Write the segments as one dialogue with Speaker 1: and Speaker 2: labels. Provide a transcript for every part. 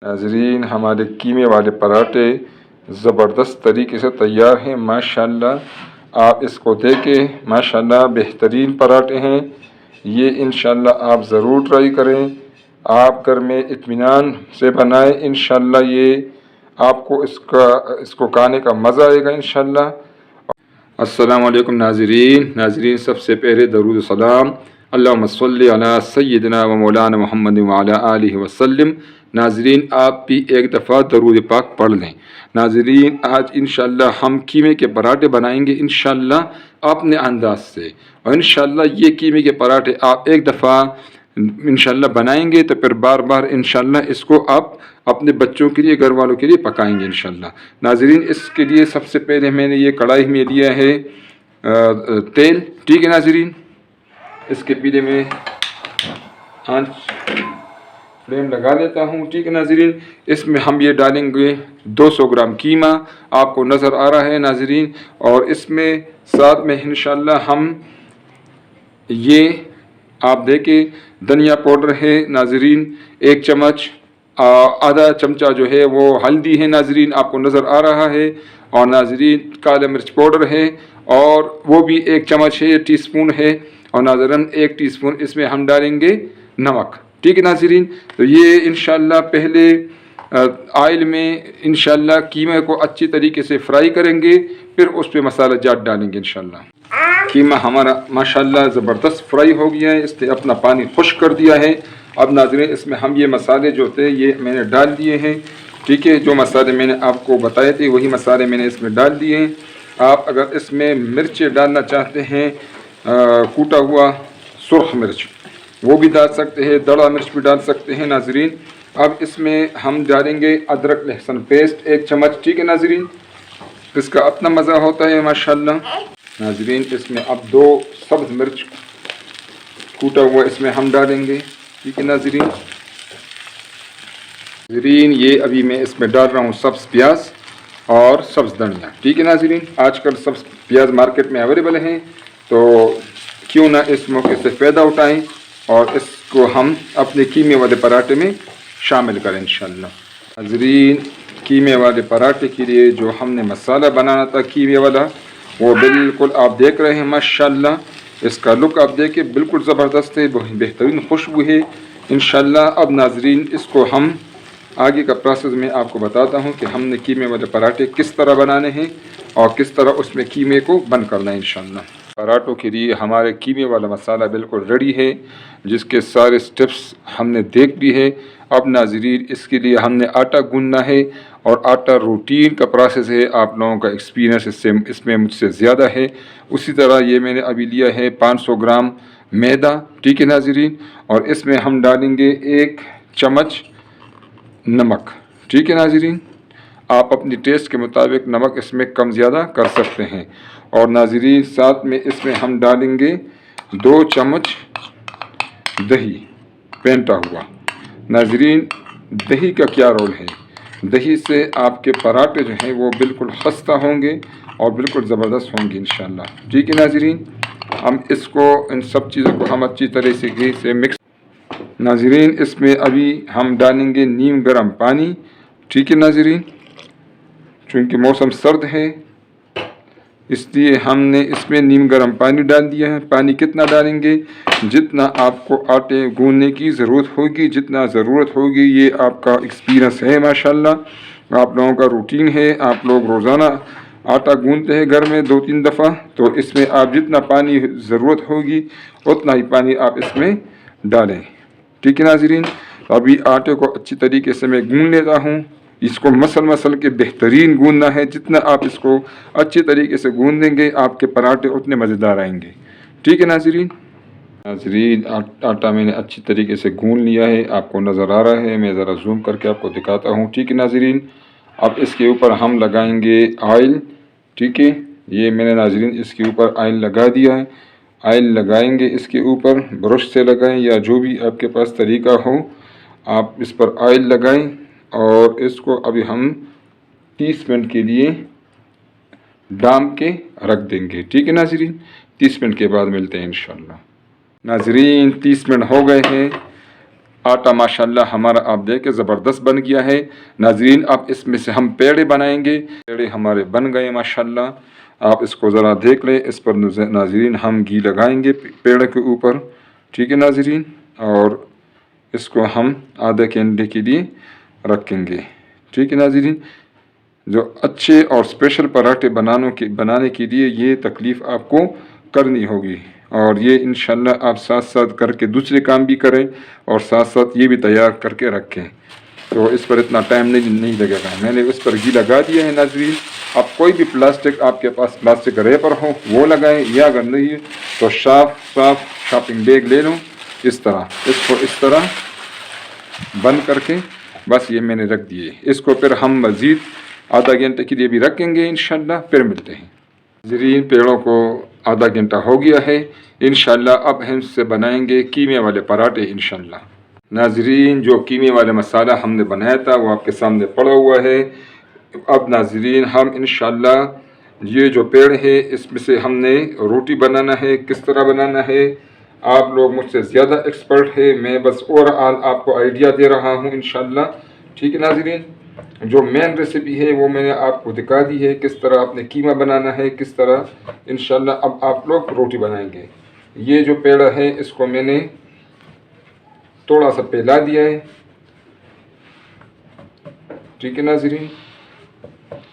Speaker 1: ناظرین، ہمارے قیمے والے پراٹھے زبردست طریقے سے تیار ہیں ماشاءاللہ۔ آپ اس کو دیکھیں، ماشاءاللہ بہترین پراٹھے ہیں یہ۔ انشاءاللہ آپ ضرور ٹرائی کریں، آپ گھر میں اطمینان سے بنائیں انشاءاللہ۔ یہ آپ کو اس کو کھانے کا مزہ آئے گا انشاءاللہ۔ السلام علیکم ناظرین، سب سے پہلے درود و سلام اللہم صلی علی سیدنا و مولانا محمد وعلی آلہ وسلم۔ ناظرین، آپ بھی ایک دفعہ درود پاک پڑھ لیں۔ ناظرین، آج انشاءاللہ ہم قیمے کے پراٹھے بنائیں گے انشاءاللہ اپنے انداز سے، اور انشاءاللہ یہ قیمے کے پراٹھے آپ ایک دفعہ انشاءاللہ بنائیں گے تو پھر بار بار انشاءاللہ اس کو آپ اپنے بچوں کے لیے، گھر والوں کے لیے پکائیں گے انشاءاللہ۔ ناظرین، اس کے لیے سب سے پہلے میں نے یہ کڑھائی میں لیا ہے تیل، ٹھیک ہے ناظرین۔ اس کے پیلے میں فلیم لگا لیتا ہوں، ٹھیک ہے ناظرین۔ اس میں ہم یہ ڈالیں گے 200 گرام قیمہ، آپ کو نظر آ رہا ہے ناظرین، اور اس میں ساتھ میں انشاءاللہ ہم یہ آپ دیکھیں دھنیا پاؤڈر ہے ناظرین 1 چمچ، آدھا چمچہ جو ہے وہ ہلدی ہے ناظرین، آپ کو نظر آ رہا ہے، اور ناظرین کالا مرچ پاؤڈر ہے اور وہ بھی 1 چمچ ہے، ٹی سپون ہے، اور ناظرین 1 ٹی سپون اس میں ہم ڈالیں گے نمک، ٹھیک ہے ناظرین۔ تو یہ انشاءاللہ پہلے آئل میں انشاءاللہ قیمے کو اچھی طریقے سے فرائی کریں گے، پھر اس پہ مسالہ جات ڈالیں گے انشاءاللہ۔ قیمہ ہمارا ماشاءاللہ زبردست فرائی ہو گیا ہے، اس نے اپنا پانی خشک کر دیا ہے۔ اب ناظرین اس میں ہم یہ مسالے جو تھے یہ میں نے ڈال دیے ہیں، ٹھیک ہے۔ جو مسالے میں نے آپ کو بتائے تھے وہی مسالے میں نے اس میں ڈال دیے ہیں۔ آپ اگر اس میں مرچ ڈالنا چاہتے ہیں، کوٹا ہوا سرخ مرچ وہ بھی ڈال سکتے ہیں، دڑا مرچ بھی ڈال سکتے ہیں ناظرین۔ اب اس میں ہم ڈالیں گے ادرک لہسن پیسٹ 1 چمچ، ٹھیک ہے ناظرین۔ اس کا اپنا مزہ ہوتا ہے ماشاءاللہ۔ ناظرین اس میں اب 2 سبز مرچ کوٹا ہوا اس میں ہم ڈالیں گے، ٹھیک ہے ناظرین۔ ناظرین یہ ابھی میں اس میں ڈال رہا ہوں سبز پیاز اور سبز دھنیا، ٹھیک ہے ناظرین۔ آج کل سبز پیاز مارکیٹ میں اویلیبل ہیں، تو کیوں نہ اس موقع سے فائدہ اٹھائیں اور اس کو ہم اپنے قیمے والے پراٹھے میں شامل کریں انشاءاللہ۔ ناظرین قیمے والے پراٹھے کے لیے جو ہم نے مسالہ بنانا تھا قیمے والا، وہ بالکل آپ دیکھ رہے ہیں ماشاءاللہ۔ اس کا لک آپ دیکھیں بالکل زبردست ہے، بہترین خوشبو ہے انشاءاللہ۔ اب ناظرین اس کو ہم آگے کا پروسیس میں آپ کو بتاتا ہوں کہ ہم نے قیمے والے پراٹھے کس طرح بنانے ہیں اور کس طرح اس میں قیمے کو بند کرنا ہے انشاءاللہ۔ پراٹھوں کے لیے ہمارے قیمے والا مسالہ بالکل ریڈی ہے، جس کے سارے سٹیپس ہم نے دیکھ لی ہے۔ اب ناظرین اس کے لیے ہم نے آٹا گوندنا ہے، اور آٹا روٹین کا پروسیس ہے، آپ لوگوں کا ایکسپیرینس اس میں مجھ سے زیادہ ہے۔ اسی طرح یہ میں نے ابھی لیا ہے 500 گرام میدا، ٹھیک ہے ناظرین، اور اس میں ہم ڈالیں گے 1 چمچ نمک، ٹھیک ہے ناظرین۔ آپ اپنی ٹیسٹ کے مطابق نمک اس میں کم زیادہ کر سکتے ہیں۔ اور ناظرین ساتھ میں اس میں ہم ڈالیں گے 2 چمچ دہی پینٹا ہوا۔ ناظرین دہی کا کیا رول ہے؟ دہی سے آپ کے پراٹھے جو ہیں وہ بالکل خستہ ہوں گے اور بالکل زبردست ہوں گے انشاءاللہ، ٹھیک ہے ناظرین۔ ہم اس کو ان سب چیزوں کو ہم اچھی طرح سے مکس۔ ناظرین اس میں ابھی ہم ڈالیں گے نیم گرم پانی، ٹھیک ہے ناظرین۔ چونکہ موسم سرد ہے اس لیے ہم نے اس میں نیم گرم پانی ڈال دیا ہے۔ پانی کتنا ڈالیں گے؟ جتنا آپ کو آٹے گوندنے کی ضرورت ہوگی، جتنا ضرورت ہوگی، یہ آپ کا ایکسپیرینس ہے ماشاءاللہ، آپ لوگوں کا روٹین ہے، آپ لوگ روزانہ آٹا گوندتے ہیں گھر میں 2-3 دفعہ، تو اس میں آپ جتنا پانی ضرورت ہوگی اتنا ہی پانی آپ اس میں ڈالیں، ٹھیک ہے ناظرین۔ ابھی آٹے کو اچھی طریقے سے میں گوندھ لیتا ہوں۔ اس کو مسل کے بہترین گوندنا ہے، جتنا آپ اس کو اچھی طریقے سے گوندیں گے آپ کے پراٹھے اتنے مزیدار آئیں گے، ٹھیک ہے ناظرین۔ ناظرین آٹا میں نے اچھی طریقے سے گوندھ لیا ہے، آپ کو نظر آ رہا ہے، میں ذرا زوم کر کے آپ کو دکھاتا ہوں، ٹھیک ہے ناظرین۔ اب اس کے اوپر ہم لگائیں گے آئل، ٹھیک ہے۔ یہ میں نے ناظرین اس کے اوپر آئل لگا دیا ہے۔ آئل لگائیں گے اس کے اوپر، برش سے لگائیں یا جو بھی آپ کے پاس طریقہ ہو، آپ اس پر آئل لگائیں اور اس کو ابھی ہم 30 منٹ کے لیے ڈام کے رکھ دیں گے، ٹھیک ہے ناظرین۔ 30 منٹ کے بعد ملتے ہیں انشاءاللہ۔ ناظرین 30 منٹ ہو گئے ہیں، آٹا ماشاءاللہ ہمارا آپ دیکھیں زبردست بن گیا ہے ناظرین۔ اب اس میں سے ہم پیڑے بنائیں گے، پیڑے ہمارے بن گئے ماشاءاللہ، آپ اس کو ذرا دیکھ لیں۔ اس پر ناظرین ہم گھی لگائیں گے پیڑ کے اوپر، ٹھیک ہے ناظرین، اور اس کو ہم آدھے گھنٹے کے لیے رکھیں گے، ٹھیک ہے ناظرین۔ جو اچھے اور اسپیشل پراٹھے بنانے کے لیے یہ تکلیف آپ کو کرنی ہوگی، اور یہ انشاءاللہ آپ ساتھ ساتھ کر کے دوسرے کام بھی کریں اور ساتھ ساتھ یہ بھی تیار کر کے رکھیں، تو اس پر اتنا ٹائم نہیں لگے گا۔ میں نے اس پر گھی لگا دیا ہے ناظرین۔ اب کوئی بھی پلاسٹک آپ کے پاس پلاسٹک ریپر ہو وہ لگائیں، یا اگر نہیں تو صاف شاپنگ بیگ لے لوں، اس طرح اس کو اس طرح بند کر کے بس یہ میں نے رکھ دیے۔ اس کو پھر ہم مزید آدھا گھنٹے کے لیے بھی رکھیں گے انشاءاللہ، پھر ملتے ہیں ناظرین۔ پیڑوں کو آدھا گھنٹہ ہو گیا ہے انشاءاللہ، اب ہم سے بنائیں گے قیمے والے پراٹھے انشاءاللہ۔ ناظرین جو قیمے والا مسالہ ہم نے بنایا تھا وہ آپ کے سامنے پڑا ہوا ہے۔ اب ناظرین ہم انشاءاللہ یہ جو پیڑ ہے اس میں سے ہم نے روٹی بنانا ہے، کس طرح بنانا ہے آپ لوگ مجھ سے زیادہ ایکسپرٹ ہے، میں بس اوورآل آپ کو آئیڈیا دے رہا ہوں انشاءاللہ، ٹھیک ہے ناظرین۔ جو مین ریسیپی ہے وہ میں نے آپ کو دکھا دی ہے، کس طرح آپ نے قیمہ بنانا ہے، کس طرح انشاءاللہ اب آپ لوگ روٹی بنائیں گے۔ یہ جو پیڑا ہے اس کو میں نے تھوڑا سا پھیلا دیا ہے، ٹھیک ہے ناظرین۔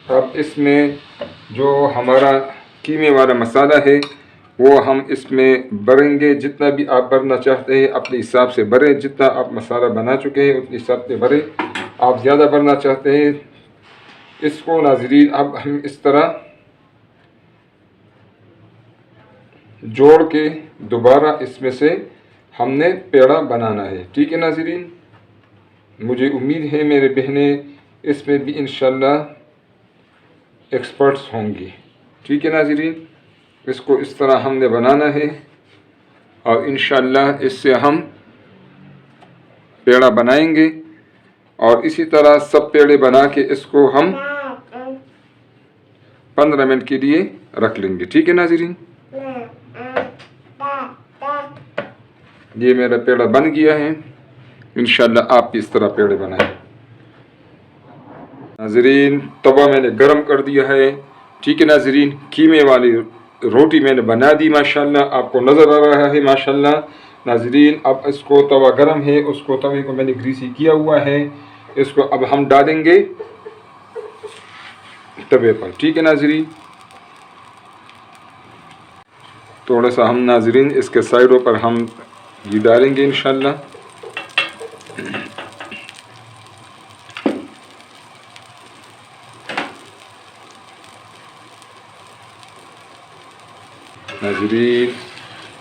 Speaker 1: اب اس میں جو ہمارا قیمے والا مسالہ ہے وہ ہم اس میں بھریں گے، جتنا بھی آپ بھرنا چاہتے ہیں اپنے حساب سے بھریں، جتنا آپ مسالہ بنا چکے ہیں اتنے حساب سے بھریں، آپ زیادہ بھرنا چاہتے ہیں اس کو ناظرین اب ہم اس طرح جوڑ کے دوبارہ اس میں سے ہم نے پیڑا بنانا ہے، ٹھیک ہے ناظرین۔ مجھے امید ہے میرے بہنیں اس میں بھی انشاءاللہ ایکسپرٹس ہوں گی، ٹھیک ہے ناظرین۔ اس کو اس طرح ہم نے بنانا ہے اور انشاءاللہ اس سے ہم پیڑا بنائیں گے، اور اسی طرح سب پیڑے بنا کے اس کو ہم 15 منٹ کے لیے رکھ لیں گے، ٹھیک ہے ناظرین۔ یہ میرا پیڑا بن گیا ہے، انشاءاللہ آپ بھی اس طرح پیڑے بنائیں۔ ناظرین توا میں نے گرم کر دیا ہے، ٹھیک ہے ناظرین۔ قیمے والی روٹی میں نے بنا دی ماشاءاللہ، آپ کو نظر آ رہا ہے ماشاءاللہ ناظرین۔ اب اس کو توا گرم ہے، اس کو توے کو میں نے گریسی کیا ہوا ہے، اس کو اب ہم ڈالیں گے توے پر، ٹھیک ہے ناظرین۔ تھوڑا سا ہم ناظرین اس کے سائڈوں پر ہم یہ ڈالیں گے انشاءاللہ۔ ناظرین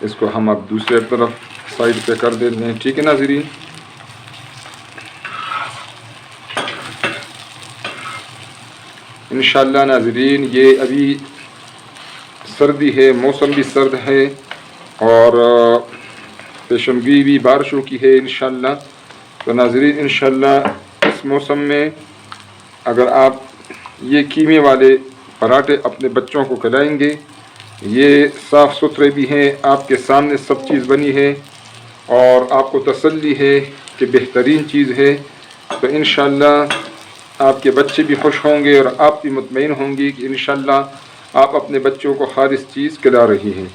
Speaker 1: اس کو ہم اب دوسرے طرف سائڈ پہ کر دیتے ہیں، ٹھیک ہے ناظرین۔ انشاءاللہ ناظرین یہ ابھی سردی ہے، موسم بھی سرد ہے اور پیشنگوئی بھی بارشوں کی ہے انشاءاللہ، تو ناظرین انشاءاللہ اس موسم میں اگر آپ یہ قیمے والے پراٹھے اپنے بچوں کو کھلائیں گے، یہ صاف ستھرے بھی ہیں، آپ کے سامنے سب چیز بنی ہے اور آپ کو تسلی ہے کہ بہترین چیز ہے، تو انشاءاللہ آپ کے بچے بھی خوش ہوں گے اور آپ بھی مطمئن ہوں گی کہ انشاءاللہ آپ اپنے بچوں کو خالص چیز کھلا رہی ہیں۔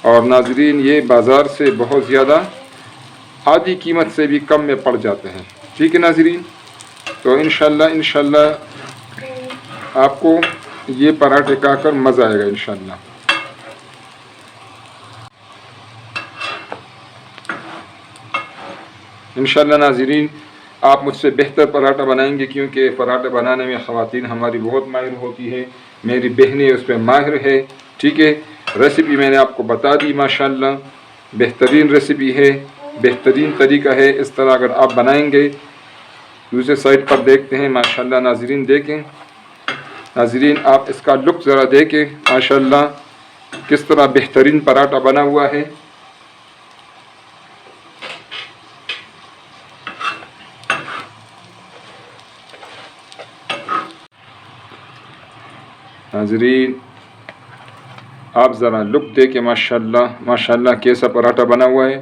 Speaker 1: اور ناظرین یہ بازار سے بہت زیادہ آدھی قیمت سے بھی کم میں پڑ جاتے ہیں، ٹھیک ہے ناظرین۔ تو انشاءاللہ آپ کو یہ پراٹھے کھا کر مزہ آئے گا انشاءاللہ۔ انشاءاللہ ناظرین آپ مجھ سے بہتر پراٹھا بنائیں گے، کیونکہ پراٹھا بنانے میں خواتین ہماری بہت ماہر ہوتی ہے، میری بہنیں اس پہ ماہر ہے، ٹھیک ہے۔ ریسیپی میں نے آپ کو بتا دی ماشاءاللہ، بہترین ریسیپی ہے، بہترین طریقہ ہے، اس طرح اگر آپ بنائیں گے۔ دوسرے سائڈ پر دیکھتے ہیں ماشاءاللہ ناظرین، دیکھیں ناظرین آپ اس کا لک ذرا دیکھیں ماشاءاللہ کس طرح بہترین پراٹھا بنا ہوا ہے۔ ناظرین آپ ذرا لک دیکھیں ماشاءاللہ کیسا پراٹھا بنا ہوا ہے،